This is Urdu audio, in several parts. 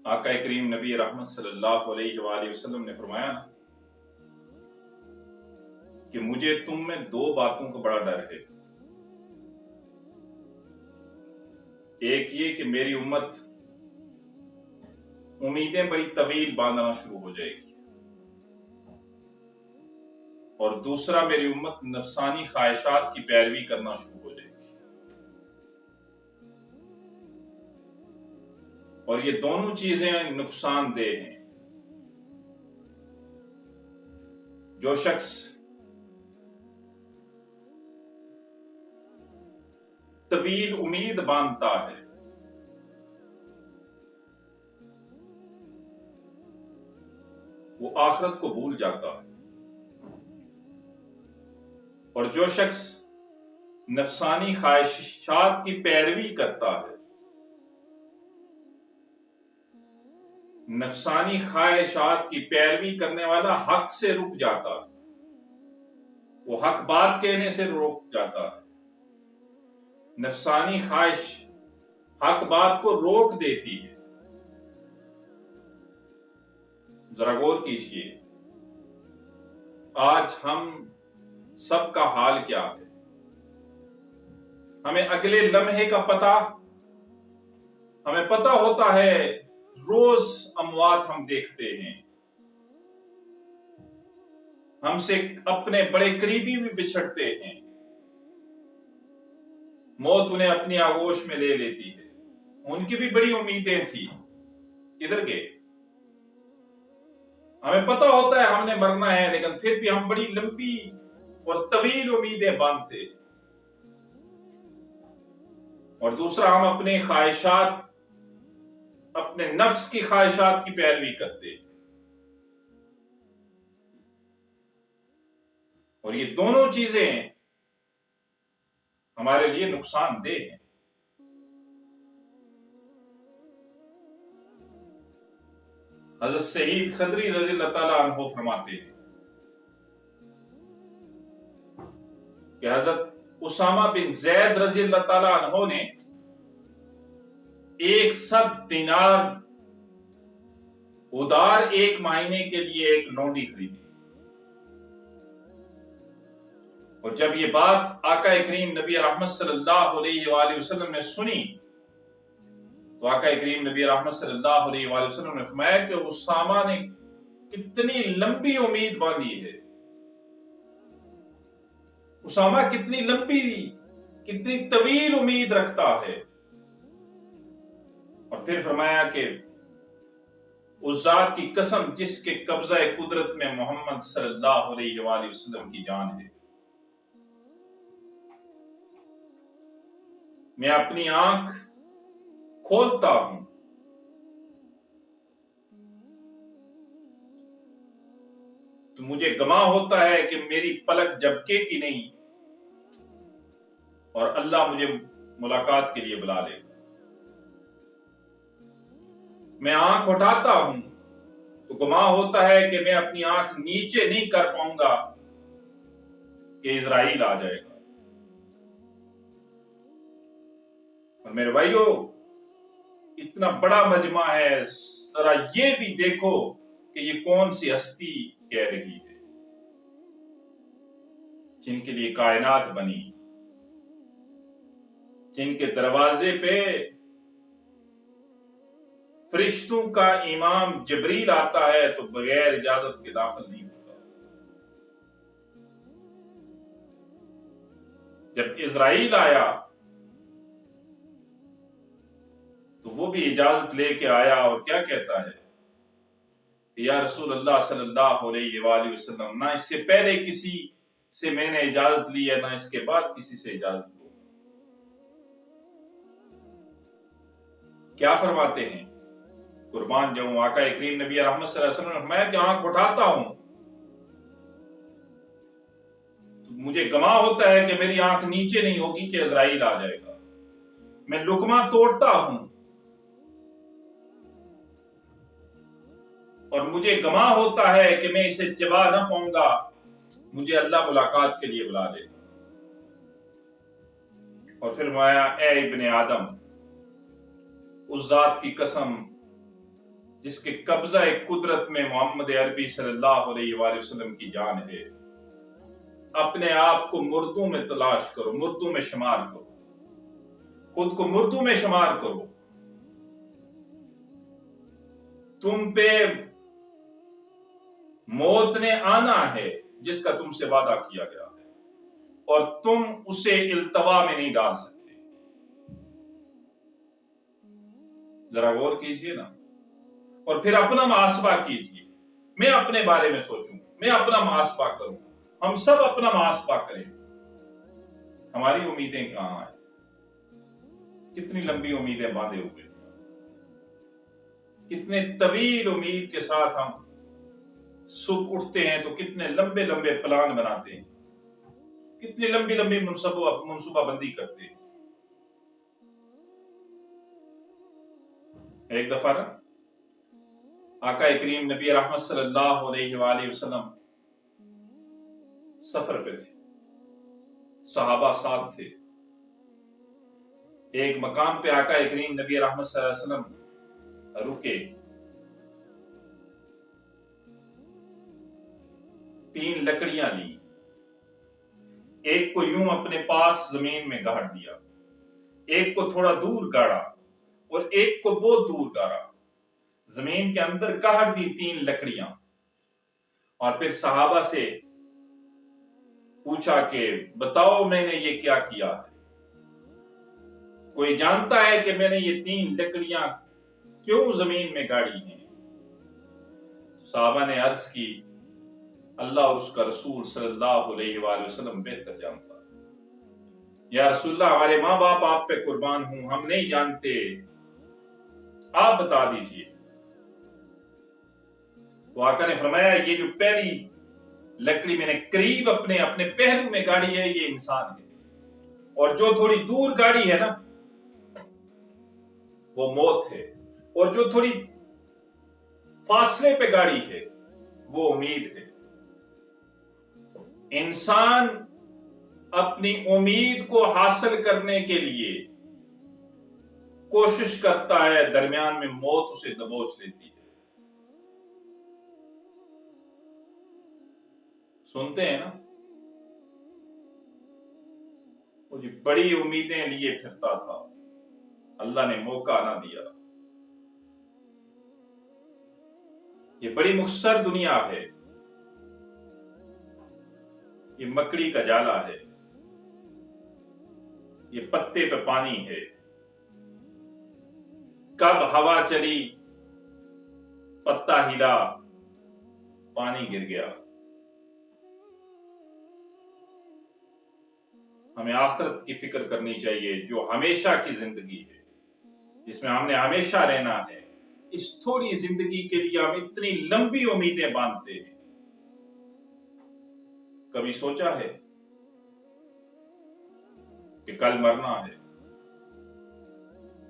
آقا کریم نبی رحمت صلی اللہ علیہ وآلہ وسلم نے فرمایا کہ مجھے تم میں دو باتوں کا بڑا ڈر ہے۔ ایک یہ کہ میری امت امیدیں بڑی طویل باندھنا شروع ہو جائے گی، اور دوسرا میری امت نفسانی خواہشات کی پیروی کرنا شروع ہو جائے گی، اور یہ دونوں چیزیں نقصان دہ ہیں۔ جو شخص طویل امید باندھتا ہے وہ آخرت کو بھول جاتا ہے، اور جو شخص نفسانی خواہشات کی پیروی کرتا ہے، نفسانی خواہشات کی پیروی کرنے والا حق سے رک جاتا ہے، وہ حق بات کہنے سے رک جاتا ہے۔ نفسانی خواہش حق بات کو روک دیتی ہے۔ ذرا غور کیجئے، آج ہم سب کا حال کیا ہے؟ ہمیں اگلے لمحے کا ہمیں پتہ ہوتا ہے، روز اموات ہم دیکھتے ہیں، ہم سے اپنے بڑے قریبی بھی بچھڑتے ہیں، موت انہیں اپنی آغوش میں لے لیتی ہے۔ ان کی بھی بڑی امیدیں تھی، کدھر گئے؟ ہمیں پتہ ہوتا ہے ہم نے مرنا ہے، لیکن پھر بھی ہم بڑی لمبی اور طویل امیدیں باندھتے، اور دوسرا ہم اپنے خواہشات، اپنے نفس کی خواہشات کی پیروی کرتے، اور یہ دونوں چیزیں ہمارے لیے نقصان دہ ہیں۔ حضرت سعید خدری رضی اللہ تعالیٰ عنہ فرماتے ہیں کہ حضرت اسامہ بن زید رضی اللہ تعالیٰ عنہ نے 100 دینار ادھار ایک مہینے کے لیے ایک لونڈی خریدی، اور جب یہ بات آقا کریم نبی رحمت صلی اللہ علیہ وآلہ وسلم نے سنی تو آقا کریم نبی رحمت صلی اللہ علیہ وآلہ وسلم نے فرمایا کہ اسامہ نے کتنی لمبی امید باندھی ہے، اسامہ کتنی لمبی، کتنی طویل امید رکھتا ہے۔ اور پھر فرمایا کہ اس ذات کی قسم جس کے قبضہ قدرت میں محمد صلی اللہ علیہ وآلہ وسلم کی جان ہے، میں اپنی آنکھ کھولتا ہوں تو مجھے گمان ہوتا ہے کہ میری پلک جھپکے کی نہیں، اور اللہ مجھے ملاقات کے لیے بلا لے گا۔ میں آنکھ اٹھاتا ہوں تو گمان ہوتا ہے کہ میں اپنی آنکھ نیچے نہیں کر پاؤں گا کہ اسرائیل آ جائے گا۔ اور میرے بھائیو، اتنا بڑا مجمع ہے، ذرا یہ بھی دیکھو کہ یہ کون سی ہستی کہہ رہی ہے، جن کے لیے کائنات بنی، جن کے دروازے پہ فرشتوں کا امام جبریل آتا ہے تو بغیر اجازت کے داخل نہیں ہوتا۔ جب اسرائیل آیا تو وہ بھی اجازت لے کے آیا، اور کیا کہتا ہے کہ یا رسول اللہ صلی اللہ علیہ وآلہ وسلم، نہ اس سے پہلے کسی سے میں نے اجازت لی ہے، نہ اس کے بعد کسی سے اجازت لوں۔ کیا فرماتے ہیں؟ قربان جاؤں، آقا کریم نبی رحمت صلی اللہ علیہ وسلم نے فرمایا کہ آنکھ اٹھاتا ہوں تو مجھے گمان ہوتا ہے کہ میری آنکھ نیچے نہیں ہوگی کہ اسرائیل آ جائے گا۔ میں لقمہ توڑتا ہوں اور مجھے گمان ہوتا ہے کہ میں اسے چبا نہ پاؤں گا، مجھے اللہ ملاقات کے لیے بلا لے گا۔ اور پھر فرمایا، اے ابن آدم، اس ذات کی قسم جس کے قبضہ قدرت میں محمد عربی صلی اللہ علیہ وآلہ وسلم کی جان ہے، اپنے آپ کو مردوں میں تلاش کرو، مردوں میں شمار کرو، خود کو مردوں میں شمار کرو۔ تم پہ موت نے آنا ہے جس کا تم سے وعدہ کیا گیا ہے، اور تم اسے التوا میں نہیں ڈال سکتے۔ ذرا غور کیجئے نا، اور پھر اپنا محاسبہ کیجئے۔ میں اپنے بارے میں سوچوں، میں اپنا محاسبہ کروں، ہم سب اپنا محاسبہ کریں۔ ہماری امیدیں کہاں ہیں؟ کتنی لمبی امیدیں باندھے ہوئے، کتنے طویل امید کے ساتھ ہم صبح اٹھتے ہیں تو کتنے لمبے لمبے پلان بناتے ہیں، کتنی لمبی لمبی منصوبہ بندی کرتے ہیں۔ ایک دفعہ نا آقا کریم نبی رحمت صلی اللہ علیہ وآلہ وسلم سفر پہ تھے، صحابہ ساتھ تھے۔ ایک مقام پہ آقا کریم نبی رحمت صلی اللہ علیہ وسلم رکے، 3 لکڑیاں لی، ایک کو یوں اپنے پاس زمین میں گاڑ دیا، ایک کو تھوڑا دور گاڑا، اور ایک کو بہت دور گاڑا، زمین کے اندر گاڑ دی 3 لکڑیاں، اور پھر صحابہ سے پوچھا کہ بتاؤ میں نے یہ کیا کیا ہے؟ کوئی جانتا ہے کہ میں نے یہ 3 لکڑیاں کیوں زمین میں گاڑی ہیں؟ صحابہ نے عرض کی اللہ اور اس کا رسول صلی اللہ علیہ وآلہ وسلم بہتر جانتا۔ یا رسول اللہ، ہمارے ماں باپ آپ پہ قربان ہوں، ہم نہیں جانتے، آپ بتا دیجئے۔ تو آقا نے فرمایا یہ جو پہلی لکڑی میں نے قریب اپنے پہلو میں گاڑی ہے، یہ انسان ہے، اور جو تھوڑی دور گاڑی ہے نا وہ موت ہے، اور جو تھوڑی فاصلے پہ گاڑی ہے وہ امید ہے۔ انسان اپنی امید کو حاصل کرنے کے لیے کوشش کرتا ہے، درمیان میں موت اسے دبوچ لیتی ہے۔ سنتے ہیں نا، وہ جو بڑی امیدیں لیے پھرتا تھا، اللہ نے موقع نہ دیا۔ یہ بڑی مختصر دنیا ہے، یہ مکڑی کا جالا ہے، یہ پتے پہ پانی ہے، کب ہوا چلی پتا ہلا پانی گر گیا۔ ہمیں آخرت کی فکر کرنی چاہیے جو ہمیشہ کی زندگی ہے، جس میں ہم نے ہمیشہ رہنا ہے۔ اس تھوڑی زندگی کے لیے ہم اتنی لمبی امیدیں باندھتے ہیں۔ کبھی سوچا ہے کہ کل مرنا ہے؟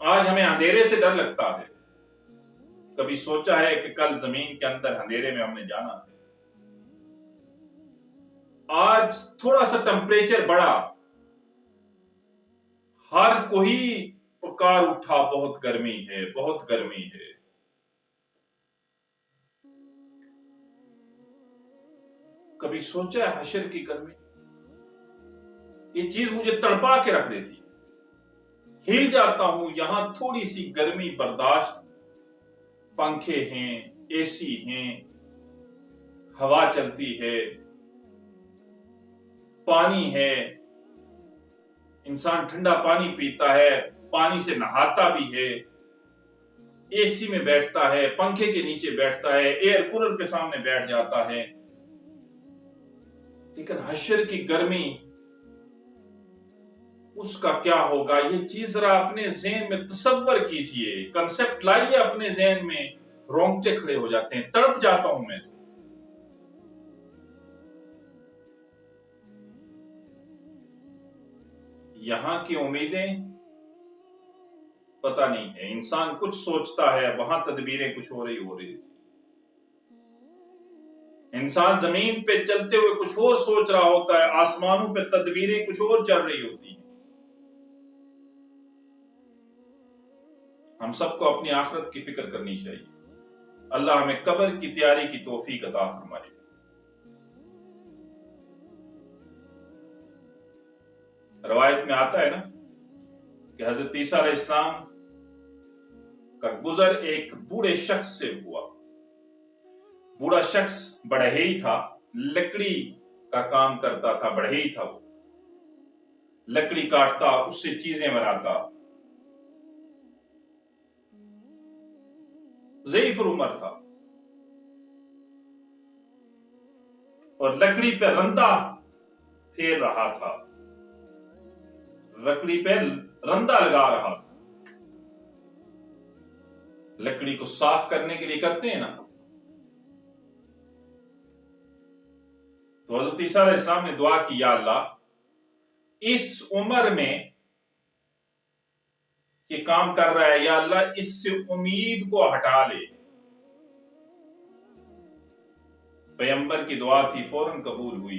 آج ہمیں اندھیرے سے ڈر لگتا ہے، کبھی سوچا ہے کہ کل زمین کے اندر اندھیرے میں ہم نے جانا ہے؟ آج تھوڑا سا ٹمپریچر بڑھا، ہر کوئی پکار اٹھا بہت گرمی ہے، بہت گرمی ہے۔ کبھی سوچا ہے حشر کی گرمی؟ یہ چیز مجھے تڑپا کے رکھ دیتی، ہل جاتا ہوں یہاں تھوڑی سی گرمی برداشت، پنکھے ہیں، اے سی ہیں، ہوا چلتی ہے، پانی ہے، انسان ٹھنڈا پانی پیتا ہے، پانی سے نہاتا بھی ہے، اے سی میں بیٹھتا ہے، پنکھے کے نیچے بیٹھتا ہے، ایئر کولر کے سامنے بیٹھ جاتا ہے، لیکن حشر کی گرمی اس کا کیا ہوگا؟ یہ چیز ذرا اپنے ذہن میں تصور کیجئے، کنسپٹ لائیے اپنے ذہن میں، رونگٹے کھڑے ہو جاتے ہیں، تڑپ جاتا ہوں میں۔ یہاں کی امیدیں پتہ نہیں ہے، انسان کچھ سوچتا ہے، وہاں تدبیریں کچھ ہو رہی انسان زمین پہ چلتے ہوئے کچھ اور سوچ رہا ہوتا ہے، آسمانوں پہ تدبیریں کچھ اور چل رہی ہوتی ہیں۔ ہم سب کو اپنی آخرت کی فکر کرنی چاہیے۔ اللہ ہمیں قبر کی تیاری کی توفیق عطا فرمائے۔ روایت میں آتا ہے نا کہ حضرت عیسیٰ علیہ السلام کا گزر ایک بوڑھے شخص سے ہوا۔ بوڑھا شخص بڑھئی تھا، لکڑی کا کام کرتا تھا، بڑھئی تھا، وہ لکڑی کاٹتا، اس سے چیزیں بناتا، ضعیف العمر تھا، اور لکڑی پہ رندہ پھیر رہا تھا، لکڑی پہ رندہ لگا رہا تھا۔ لکڑی کو صاف کرنے کے لیے کرتے ہیں نا، تو حضرت عیسیٰ علیہ السلام نے دعا کی، یا اللہ اس عمر میں یہ کام کر رہا ہے، یا اللہ اس سے امید کو ہٹا لے۔ پیغمبر کی دعا تھی، فوراً قبول ہوئی۔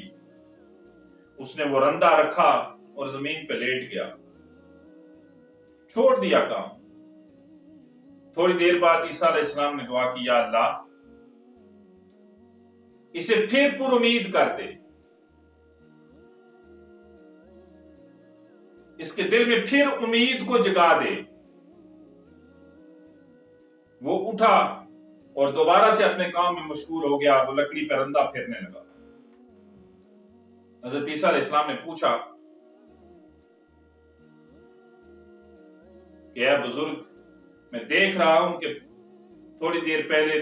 اس نے وہ رندہ رکھا اور زمین پہ لیٹ گیا، چھوڑ دیا کام۔ تھوڑی دیر بعد عیسیٰ علیہ السلام نے دعا کی، یا اللہ اسے پھر پر امید کر دے، اس کے دل میں پھر امید کو جگا دے۔ وہ اٹھا اور دوبارہ سے اپنے کام میں مشغول ہو گیا، وہ لکڑی پہ رندہ پھیرنے لگا۔ حضرت عیسیٰ علیہ السلام نے پوچھا کہ اے بزرگ، میں دیکھ رہا ہوں کہ تھوڑی دیر پہلے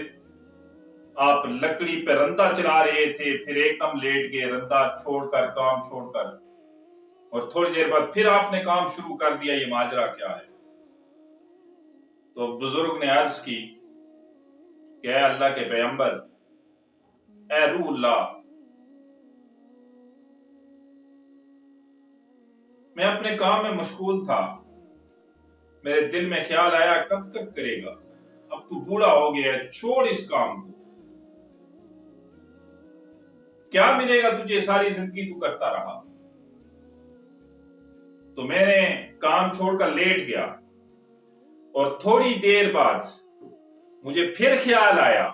آپ لکڑی پہ رندہ چلا رہے تھے، پھر ایک دم لیٹ گئے رندہ چھوڑ کر، کام چھوڑ کر، اور تھوڑی دیر بعد پھر آپ نے کام شروع کر دیا، یہ ماجرا کیا ہے؟ تو بزرگ نے عرض کی کہ اے اللہ کے پیغمبر، اے روح اللہ، میں اپنے کام میں مشغول تھا، میرے دل میں خیال آیا کب تک کرے گا، اب تو بوڑھا ہو گیا ہے، چھوڑ اس کام کو، کیا ملے گا تجھے، ساری زندگی تو کرتا رہا۔ تو میں نے کام چھوڑ کر لیٹ گیا، اور تھوڑی دیر بعد مجھے پھر خیال آیا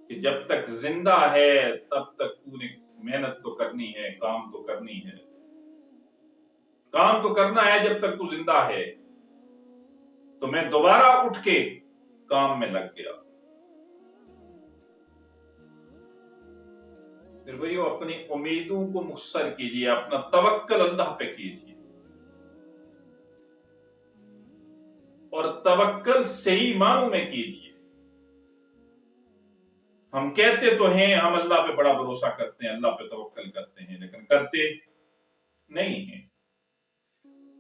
کہ جب تک زندہ ہے تب تک تو نے محنت تو کرنی ہے، کام تو کرنی ہے، کام تو کرنا ہے جب تک تو زندہ ہے۔ تو میں دوبارہ اٹھ کے کام میں لگ گیا۔ پھر بھائیو اپنی امیدوں کو مختصر کیجئے، اپنا توکل اللہ پہ کیجئے، اور توکل صحیح معنوں میں کیجئے۔ ہم کہتے تو ہیں ہم اللہ پہ بڑا بھروسہ کرتے ہیں، اللہ پہ توکل کرتے ہیں، لیکن کرتے نہیں ہیں۔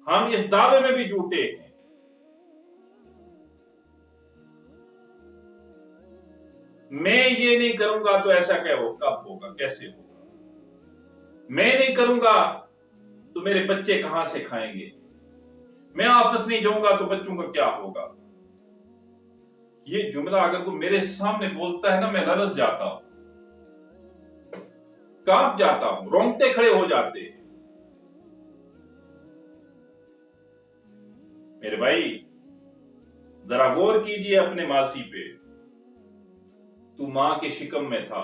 ہم اس دعوے میں بھی جھوٹے ہیں۔ میں یہ نہیں کروں گا تو ایسا کیا ہو، کب ہوگا، کیسے ہوگا؟ میں نہیں کروں گا تو میرے بچے کہاں سے کھائیں گے؟ میں آفس نہیں جاؤں گا تو بچوں کا کیا ہوگا؟ یہ جملہ اگر کوئی میرے سامنے بولتا ہے نا، میں لرز جاتا ہوں، کانپ جاتا ہوں، رونگٹے کھڑے ہو جاتے ہیں۔ میرے بھائی ذرا غور کیجئے اپنے ماضی پہ۔ تو ماں کے شکم میں تھا،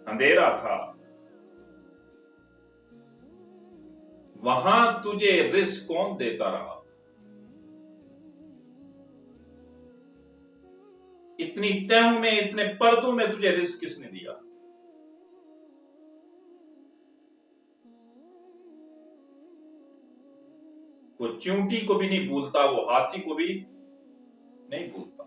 اندھیرا تھا، وہاں تجھے رزق کون دیتا رہا؟ اتنی تہوں میں، اتنے پردوں میں تجھے رزق کس نے دیا؟ وہ چونٹی کو بھی نہیں بھولتا، وہ ہاتھی کو بھی نہیں بھولتا۔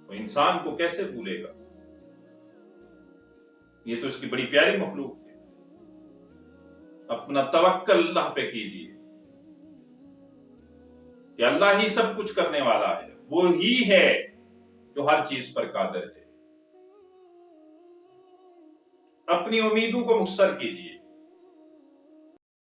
وہ انسان کو کیسے بھولے گا؟ یہ تو اس کی بڑی پیاری مخلوق ہے۔ اپنا توکل اللہ پہ کیجئے کہ اللہ ہی سب کچھ کرنے والا ہے، وہ ہی ہے جو ہر چیز پر قادر ہے۔ اپنی امیدوں کو مختصر کیجئے،